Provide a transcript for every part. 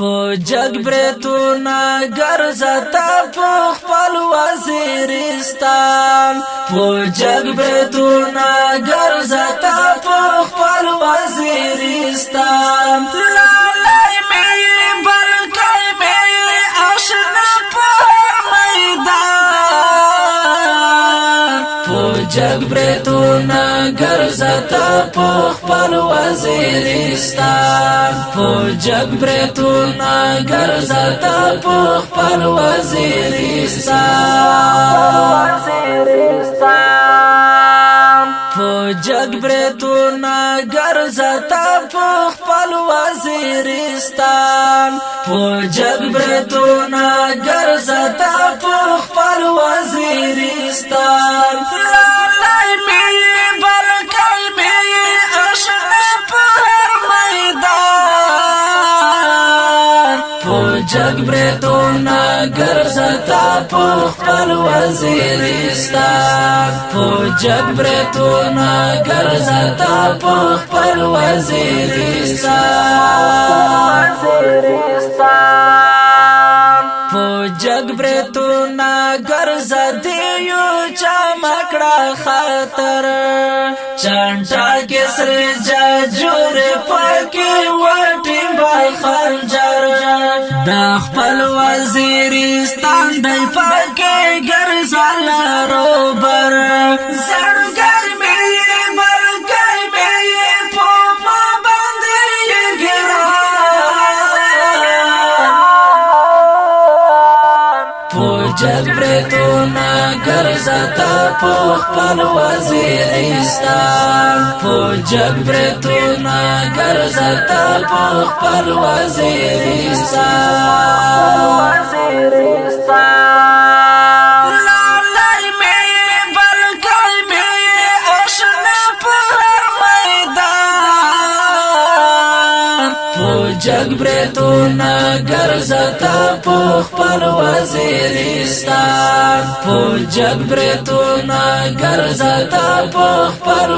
جگ بریتونا گرزتا پو خپل وزیرستان پو جگ بریتونا گرزتا پو خپل وزیرستان لالی می بلکی می اشنا پر میدان پو جگ بریتونا گرزتا پو خپل وزیرستان پو جگ بریتونا گرزتا پو خپل وزیرستان پو جگ بریتونا گرزتا پو خپل وزیرستان پو جگ بریتونا گرزتا پو خپل وزیرستان لالی می بلکی می اشنا پر میدان پو جگ بریتونا گرزتا پو خپل وزیرستان پو جگ بریتونا گرزتا پو خپل وزیرستان پو جگ بریتونا گرزدیو چمکڑا خطر چانٹا کسر جاجور پاکی وٹی بخنجر دا خپل وزیرستان دی پاکی گرزال روبر زرگر می بلکی می پو ما بندی گران پو جگ بریتونا گرزتا پو خپل وزیرستان پو جگ بریتونا گرزتا پو خپل وزیرستان لالی می بلکی می اشنا پر میدان پو جگ بریتونا گرزتا پو خپل وزیرستان پو جگ بریتونا گرزتا پو خپل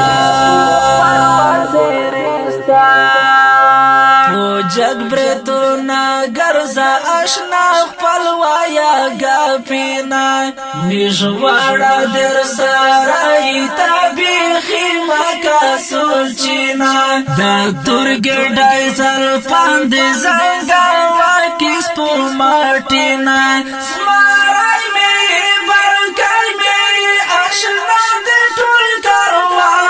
وزیرستان پو جگ بریتونا گرزا اشنا خپل وایا گپینا میژواړه در سرای تبیخی مکا سلچینا دا تورګډای سر پاند زنګا واکیس پو مارټینا سمارای می برګای می اشنا د ټول کاروان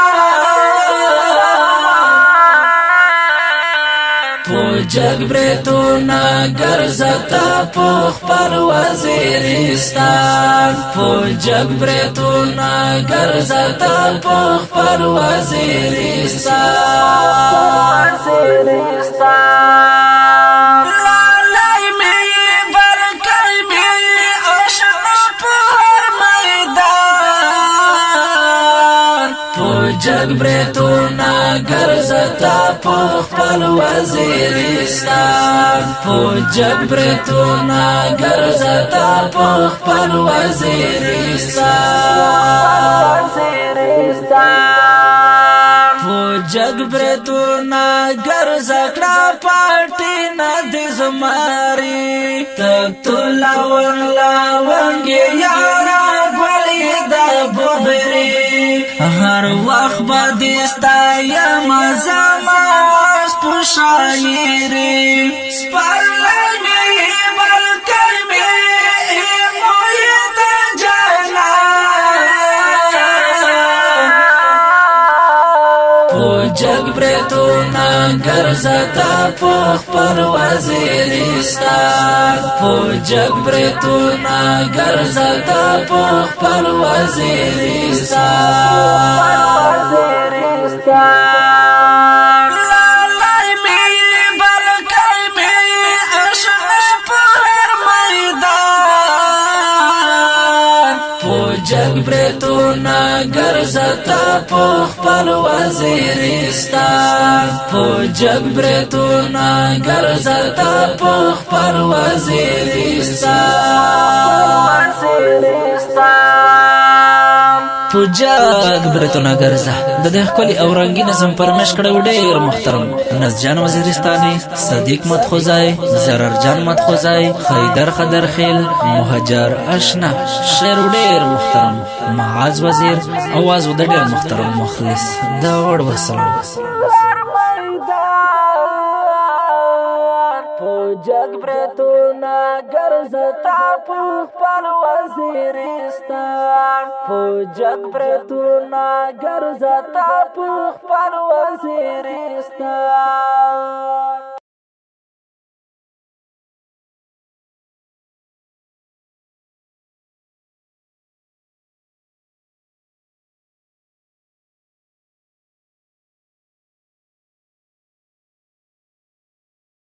پو جگ بریتونا گرزتا پو خپل وزیرستان پو جگ بریتونا گرزتا پو خپل وزیرستان لالی می بلکی می اشنا پر میدان پو جگ بریتونا گرزتا پو خپل وزیرستان پو جگ بریتونا گرزتا پو خپل وزیرستان پو جگ بریتونا گرزکڑا پاٹی ندی زماری تک تو لاون لاونگی یارا گولی دا ببری ہر وقت بدستا یا مزاماز پو شایری سپرلائی می بلکی می موید جانا پو جگ بریتونا گرزتا پو خپل وزیرستان پو جگ بریتونا گرزتا پو خپل وزیرستان لالی می بلکی می اشنا پر میدان پو جگ بریتونا گرزتا پو خپل وزیرستان پو جگ بریتونا گرزتا پو خپل وزیرستان پوجاک برتونه ګرځه د دې ښکلي او رنګین نظم پرمش کړی ډېر محترم نزجان وزیرستاني صدیق مدخوزای زررجان مدخوزای خیدر خدرخیل مهاجر اشنا شعر ډېر محترم معاذ وزیر اواز د ډېر محترم مخلص دا وړ وسلام جگ برتونا گرزتا پخپل وزیرستان جگ برتونا گرزتا پخپل وزیرستان